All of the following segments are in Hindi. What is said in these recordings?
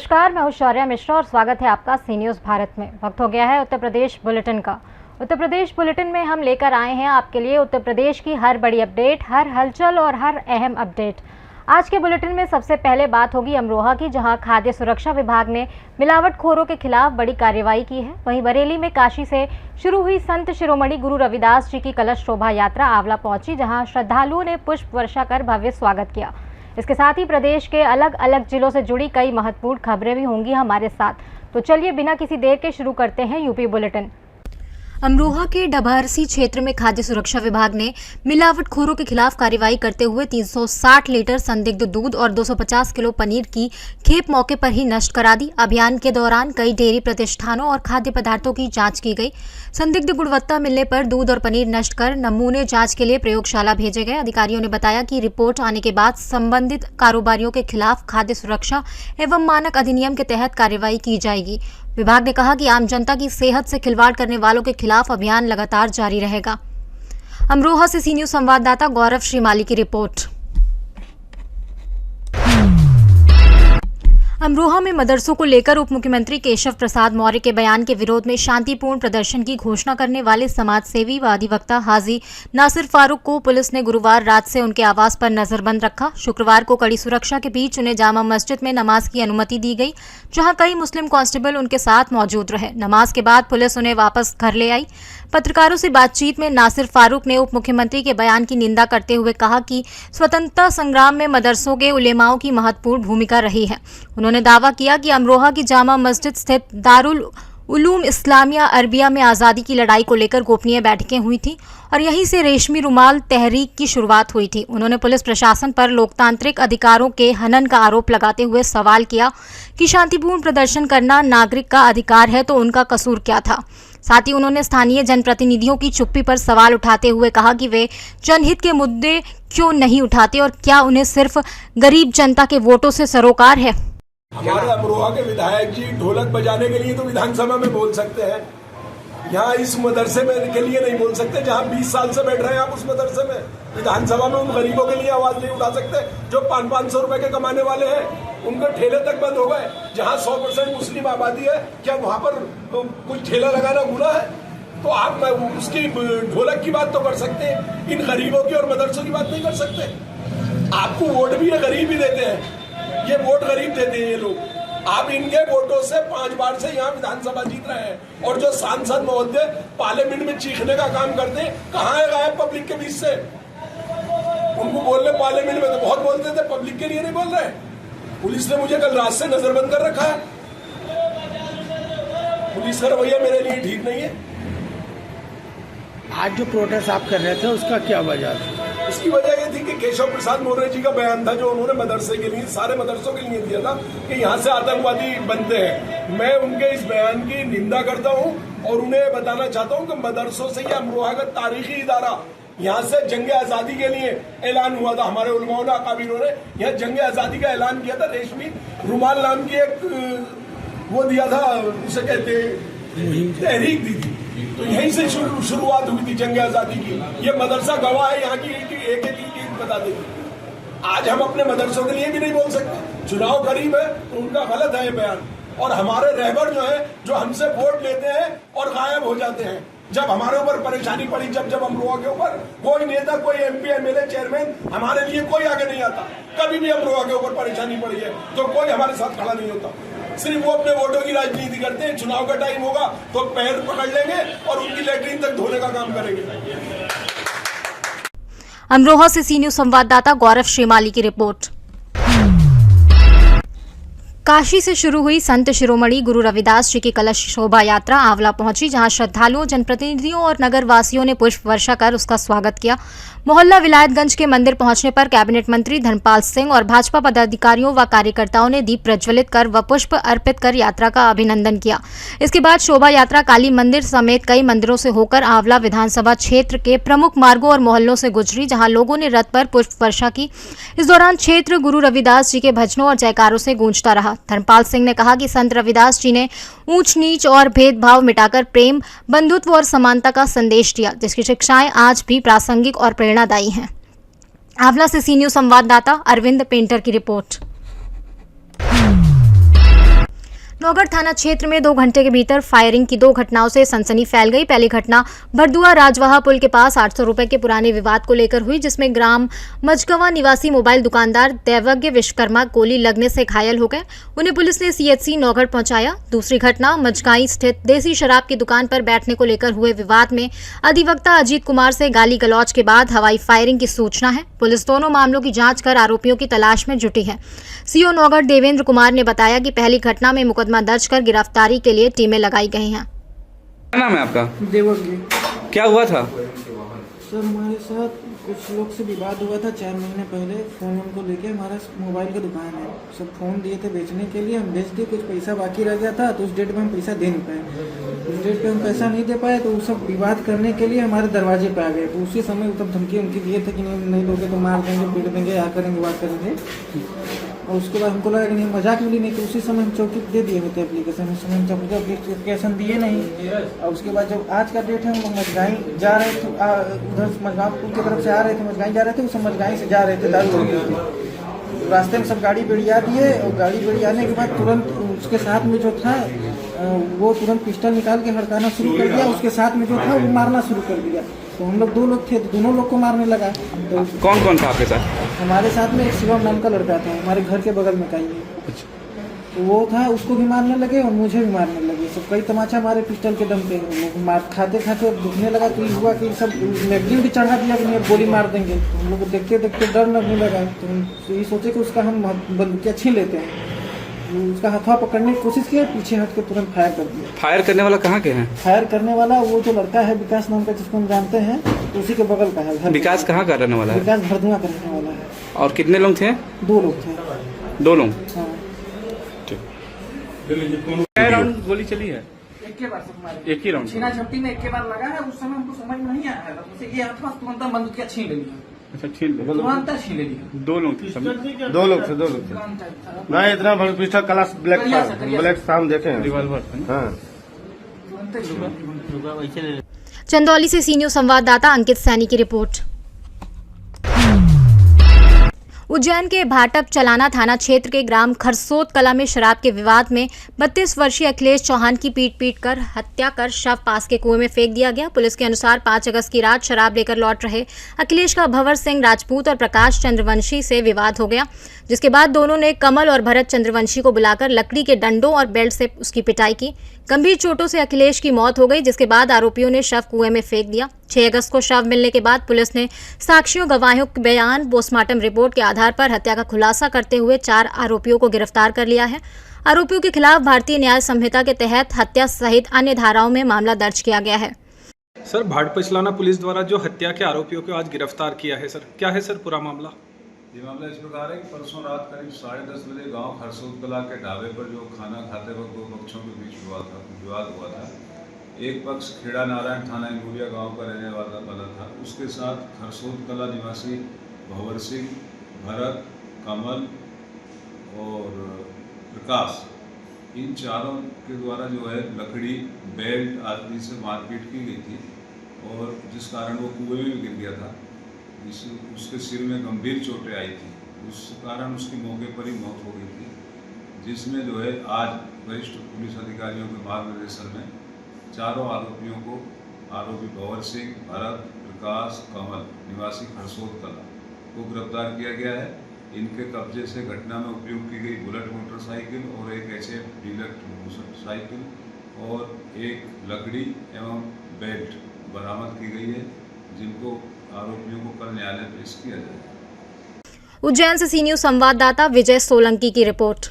नमस्कार, मैं हूं शौर्या मिश्रा और स्वागत है आपका सी न्यूज़ भारत में। वक्त हो गया है उत्तर प्रदेश बुलेटिन का। उत्तर प्रदेश बुलेटिन में हम लेकर आए हैं आपके लिए उत्तर प्रदेश की हर बड़ी अपडेट, हर हलचल और हर अहम अपडेट। आज के बुलेटिन में सबसे पहले बात होगी अमरोहा की, जहां खाद्य सुरक्षा विभाग ने मिलावटखोरों के खिलाफ बड़ी कार्रवाई की है। वहीं बरेली में काशी से शुरू हुई संत शिरोमणि गुरु रविदास जी की कलश शोभा यात्रा आंवला पहुंची, जहां श्रद्धालुओं ने पुष्प वर्षा कर भव्य स्वागत किया। इसके साथ ही प्रदेश के अलग अलग जिलों से जुड़ी कई महत्वपूर्ण खबरें भी होंगी हमारे साथ। तो चलिए बिना किसी देर के शुरू करते हैं यूपी बुलेटिन। अमरोहा के डभारसी क्षेत्र में खाद्य सुरक्षा विभाग ने मिलावटखोरों के खिलाफ कार्रवाई करते हुए 360 लीटर संदिग्ध दूध और 250 किलो पनीर की खेप मौके पर ही नष्ट करा दी। अभियान के दौरान कई डेयरी प्रतिष्ठानों और खाद्य पदार्थों की जांच की गई। संदिग्ध गुणवत्ता मिलने पर दूध और पनीर नष्ट कर नमूने जांच के लिए प्रयोगशाला भेजे गए। अधिकारियों ने बताया कि रिपोर्ट आने के बाद संबंधित कारोबारियों के खिलाफ खाद्य सुरक्षा एवं मानक अधिनियम के तहत कार्रवाई की जाएगी। विभाग ने कहा कि आम जनता की सेहत से खिलवाड़ करने वालों के खिलाफ अभियान लगातार जारी रहेगा। अमरोहा से सी न्यूज़ संवाददाता गौरव श्रीमाली की रिपोर्ट। अमरोहा में मदरसों को लेकर उप मुख्यमंत्री केशव प्रसाद मौर्य के बयान के विरोध में शांतिपूर्ण प्रदर्शन की घोषणा करने वाले समाजसेवी व अधिवक्ता हाजी नासिर फारूक को पुलिस ने गुरुवार रात से उनके आवास पर नजरबंद रखा। शुक्रवार को कड़ी सुरक्षा के बीच उन्हें जामा मस्जिद में नमाज की अनुमति दी गई, जहां कई मुस्लिम कांस्टेबल उनके साथ मौजूद रहे। नमाज के बाद पुलिस उन्हें वापस घर ले आई। पत्रकारों से बातचीत में नासिर फारूक ने उप मुख्यमंत्री के बयान की निंदा करते हुए कहा कि स्वतंत्रता संग्राम में मदरसों के उलेमाओं की महत्वपूर्ण भूमिका रही है। उन्होंने दावा किया कि अमरोहा की जामा मस्जिद स्थित दारुल उलूम इस्लामिया अरबिया में आज़ादी की लड़ाई को लेकर गोपनीय बैठकें हुई थी और यहीं से रेशमी रुमाल तहरीक की शुरुआत हुई थी। उन्होंने पुलिस प्रशासन पर लोकतांत्रिक अधिकारों के हनन का आरोप लगाते हुए सवाल किया कि शांतिपूर्ण प्रदर्शन करना नागरिक का अधिकार है तो उनका कसूर क्या था। साथ ही उन्होंने स्थानीय जनप्रतिनिधियों की चुप्पी पर सवाल उठाते हुए कहा कि वे जनहित के मुद्दे क्यों नहीं उठाते और क्या उन्हें सिर्फ गरीब जनता के वोटों से सरोकार है। हमारे अमरोहा के विधायक जी ढोलक बजाने के लिए तो विधानसभा में बोल सकते हैं, यहाँ इस मदरसे में के लिए नहीं बोल सकते। जहाँ 20 साल से बैठ रहे हैं आप उस मदरसे में, विधानसभा में उन गरीबों के लिए आवाज नहीं उठा सकते जो 500-500 रुपए के कमाने वाले हैं। उनके ठेले तक बंद हो गए। जहाँ 100% मुस्लिम आबादी है, क्या वहां पर कुछ ठेला लगाना गुनाह है? तो आप उसकी ढोलक की बात तो कर सकते हैं, इन गरीबों की और मदरसों की बात नहीं कर सकते। आपको वोट भी ये गरीब ही देते हैं, ये वोट गरीब देते हैं ये लोग। आप इनके वोटों से 5 बार से यहाँ विधानसभा जीत रहे हैं और जो सांसद महोदय पार्लियामेंट में चीखने का काम करते हैं, कहाँ है गायब पब्लिक के बीच से? उनको बोलने पार्लियामेंट में तो बहुत बोलते थे, पब्लिक के लिए नहीं बोल रहे। पुलिस ने मुझे कल रात से नजरबंद कर रखा है। पुलिस का रवैया मेरे लिए ठीक नहीं है। आज जो प्रोटेस्ट आप कर रहे थे उसका क्या वजह थी? उसकी वजह ये थी कि केशव प्रसाद मौर्य जी का बयान था जो उन्होंने मदरसे के लिए, सारे मदरसों के लिए दिया था कि यहाँ से आतंकवादी बनते हैं। मैं उनके इस बयान की निंदा करता हूँ और उन्हें बताना चाहता हूँ कि मदरसों से यह अमरोहा का तारीखी इदारा, यहाँ से जंग आजादी के लिए ऐलान हुआ था। हमारे उलमाओं ने, अकाबिरों ने यहाँ जंग आजादी का ऐलान किया था। रेशमी रुमाल नाम की एक वो दिया था, उसे कहते तहरीक दी थी। तो यहीं से शुरुआत हुई थी जंग आजादी की। ये मदरसा गवाह है यहाँ की एक बता देगी। आज हम अपने मदरसों के लिए भी नहीं बोल सकते। चुनाव करीब है तो उनका गलत है ये बयान। और हमारे रहबर जो है, जो हमसे वोट लेते हैं और गायब हो जाते हैं, जब हमारे ऊपर परेशानी पड़ी, जब अमरोहा के ऊपर कोई नेता, कोई MP, MLA, चेयरमैन, हमारे लिए कोई आगे नहीं आता। कभी भी अमरोहा के ऊपर परेशानी पड़ी है तो कोई हमारे साथ खड़ा नहीं होता। सिर्फ वो अपने वोटों की राजनीति करते हैं। चुनाव का टाइम होगा तो पैर पकड़ लेंगे और उनकी लैट्रिन तक धोने का काम करेंगे। अमरोहा से सी न्यूज़ संवाददाता गौरव श्रीमाली की रिपोर्ट। काशी से शुरू हुई संत शिरोमणि गुरु रविदास जी की कलश शोभा यात्रा आंवला पहुंची, जहां श्रद्धालुओं, जनप्रतिनिधियों और नगर वासियों ने पुष्प वर्षा कर उसका स्वागत किया। मोहल्ला विलायतगंज के मंदिर पहुंचने पर कैबिनेट मंत्री धर्मपाल सिंह और भाजपा पदाधिकारियों व कार्यकर्ताओं ने दीप प्रज्वलित कर व पुष्प अर्पित कर यात्रा का अभिनंदन किया। इसके बाद शोभा यात्रा काली मंदिर समेत कई मंदिरों से होकर आंवला विधानसभा क्षेत्र के प्रमुख मार्गों और मोहल्लों से गुजरी, जहां लोगों ने रथ पर पुष्प वर्षा की। इस दौरान क्षेत्र गुरु रविदास जी के भजनों और जयकारों से गूंजता रहा। धर्मपाल सिंह ने कहा कि संत रविदास जी ने ऊंच नीच और भेदभाव मिटाकर प्रेम, बंधुत्व और समानता का संदेश दिया, जिसकी शिक्षाएं आज भी प्रासंगिक और प्रेरणादायी हैं। आंवला से सी न्यूज़ संवाददाता अरविंद पेंटर की रिपोर्ट। नौगढ़ थाना क्षेत्र में 2 घंटे के भीतर फायरिंग की 2 घटनाओं से सनसनी फैल गई। पहली घटना भरदुआ राजवाहा पुल के पास 800 रुपए के पुराने विवाद को लेकर हुई, जिसमें ग्राम मजगवा निवासी मोबाइल दुकानदार दैवज्ञ विश्वकर्मा गोली लगने से घायल हो गए। उन्हें पुलिस ने सीएचसी नौगढ़ पहुंचाया। दूसरी घटना मजगाई स्थित देसी शराब की दुकान पर बैठने को लेकर हुए विवाद में अधिवक्ता अजीत कुमार से गाली गलौज के बाद हवाई फायरिंग की सूचना है। पुलिस दोनों मामलों की जांच कर आरोपियों की तलाश में जुटी है। सीओ नौगढ़ देवेंद्र कुमार ने बताया कि पहली घटना में मुकदमा दर्ज कर गिरफ्तारी के लिए टीमें लगाई गई हैं। क्या नाम है आपका? देवज्ञ। क्या हुआ था? सर हमारे साथ कुछ लोग से विवाद हुआ था 4 महीने पहले। फोन को लेके, हमारा मोबाइल का दुकान है, सब फोन दिए थे बेचने के लिए, हम बेच दिए। कुछ पैसा बाकी रह गया था तो उस डेट में हम पैसा दे नहीं पाए। उस डेट पे हम पैसा नहीं दे पाए तो वो सब विवाद करने के लिए हमारे दरवाजे पे आ गए। तो उसी समय तब धमकी उनकी दिए थे कि नहीं लोगे तो मार देंगे, पीट देंगे, यहाँ करेंगे, बात करेंगे। और उसके बाद हमको लगा कि नहीं, मजाक मिली नहीं, तो उसी समय हम चौकी दे दिए हुए थे एप्लीकेशन। उस समय हम चौकी एप्लीकेशन दिए नहीं। और उसके बाद जब आज का डेट है, हम लोग मजगाई जा रहे थे, उधर मजगांव पुल की तरफ से आ रहे थे, मजगाई जा रहे थे, उस मजगाई से जा रहे थे दारू लेके थे। रास्ते में सब गाड़ी बेड़िया दिए और गाड़ी बेड़ियाने के बाद तुरंत उसके साथ में जो था वो तुरंत पिस्टल निकाल के हड़काना शुरू कर दिया। उसके साथ में जो था वो मारना शुरू कर दिया। तो हम लोग 2 लोग थे, तो दोनों लोग को मारने लगा। तो कौन कौन था आपके साथ? हमारे साथ में एक शिवम नाम का लड़का था, हमारे घर के बगल में का ही है। तो वो था, उसको भी मारने लगे और मुझे भी मारने लगे। सब कई तमाचा मारे पिस्टल के दम पे। मार खाते खाते दुखने लगा तो ये हुआ कि सब मैगजीन भी चढ़ा दिया कि गोली मार देंगे। तो हम लोग को देखते देखते डर लगने लगा। तो हम यही सोचे कि उसका हम बंदूकिया छीन लेते हैं। उसका हथवा पकड़ने की कोशिश की, पीछे हट के तुरंत फायर कर दिया। फायर करने वाला कहाँ के हैं? फायर करने वाला वो जो लड़का है विकास नाम का, जिसको हम जानते हैं, तो उसी के बगल का है। विकास कहाँ का रहने वाला है? विकास भरदुआ का रहने वाला है। और कितने लोग थे? 2 लोग थे। 2 लोग। हाँ। कितने राउंड गोली चली है? एक ही बार सब मारे। एक ही राउंड? छीना झपटी में एक ही बार लगा है। उस समय हमको समझ में नहीं आया है, उसे ये हाथ में तुरंत बंदूकिया छीन ले लिया। अच्छा, छीन ले तुरंत छीन ले लिया। 2 लोग थे? 2 लोग थे। नहीं, इतना बड़ा पिस्टल क्लास ब्लैक शाम देखे हैं। रिवॉल्वर था ना? हाँ। चंदौली से सी न्यूज संवाददाता अंकित सैनी की रिपोर्ट। उज्जैन के भाटप चलाना थाना क्षेत्र के ग्राम खरसोत कला में शराब के विवाद में 32 वर्षीय अखिलेश चौहान की पीट कर हत्या कर शव पास के कुएं में फेंक दिया गया। पुलिस के अनुसार 5 अगस्त की रात शराब लेकर लौट रहे अखिलेश का भंवर सिंह राजपूत और प्रकाश चंद्रवंशी से विवाद हो गया, जिसके बाद दोनों ने कमल और भरत चंद्रवंशी को बुलाकर लकड़ी के डंडों और बेल्ट से उसकी पिटाई की। गंभीर चोटों से अखिलेश की मौत हो गई, जिसके बाद आरोपियों ने शव कुएं में फेंक दिया। 6 अगस्त को शव मिलने के बाद पुलिस ने साक्षियों, गवाहों के बयान, पोस्टमार्टम रिपोर्ट के आधार पर हत्या का खुलासा करते हुए 4 आरोपियों को गिरफ्तार कर लिया है। आरोपियों के खिलाफ भारतीय न्याय संहिता के तहत हत्या सहित अन्य धाराओं में मामला दर्ज किया गया है। सर, भाटप चलाना पुलिस द्वारा जो हत्या के आरोपियों को आज गिरफ्तार किया है, सर क्या है सर पूरा मामला? ये मामला इस प्रकार है कि परसों रात करीब 10:30 बजे गांव खरसोत कला के ढाबे पर जो खाना खाते वक्त 2 पक्षों के बीच विवाद हुआ था। एक पक्ष खेड़ा नारायण थाना इंगूरिया गांव का रहने वाला था। उसके साथ खरसोत कला निवासी भंवर सिंह, भरत, कमल और प्रकाश, इन चारों के द्वारा जो है लकड़ी, बेल्ट आदि से मारपीट की गई थी और जिस कारण वो कुएं में गिर गया था। उसके सिर में गंभीर चोटें आई थी, उस कारण उसकी मौके पर ही मौत हो गई थी। जिसमें जो है आज वरिष्ठ पुलिस अधिकारियों के मार्गदर्शन में चारों आरोपियों को, आरोपी भंवर सिंह, भरत, प्रकाश, कमल निवासी खरसोत कला को गिरफ्तार किया गया है। इनके कब्जे से घटना में उपयोग की गई बुलेट मोटरसाइकिल और एक HF डीलक्स मोटरसाइकिल और एक लकड़ी एवं बेल्ट बरामद की गई है, जिनको आरोपियों को कल न्यायालय पेश किया जाएगा। उज्जैन से सी न्यूज संवाददाता विजय सोलंकी की रिपोर्ट।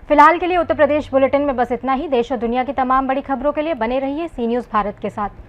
फिलहाल के लिए उत्तर प्रदेश बुलेटिन में बस इतना ही। देश और दुनिया की तमाम बड़ी खबरों के लिए बने रहिए सी न्यूज भारत के साथ।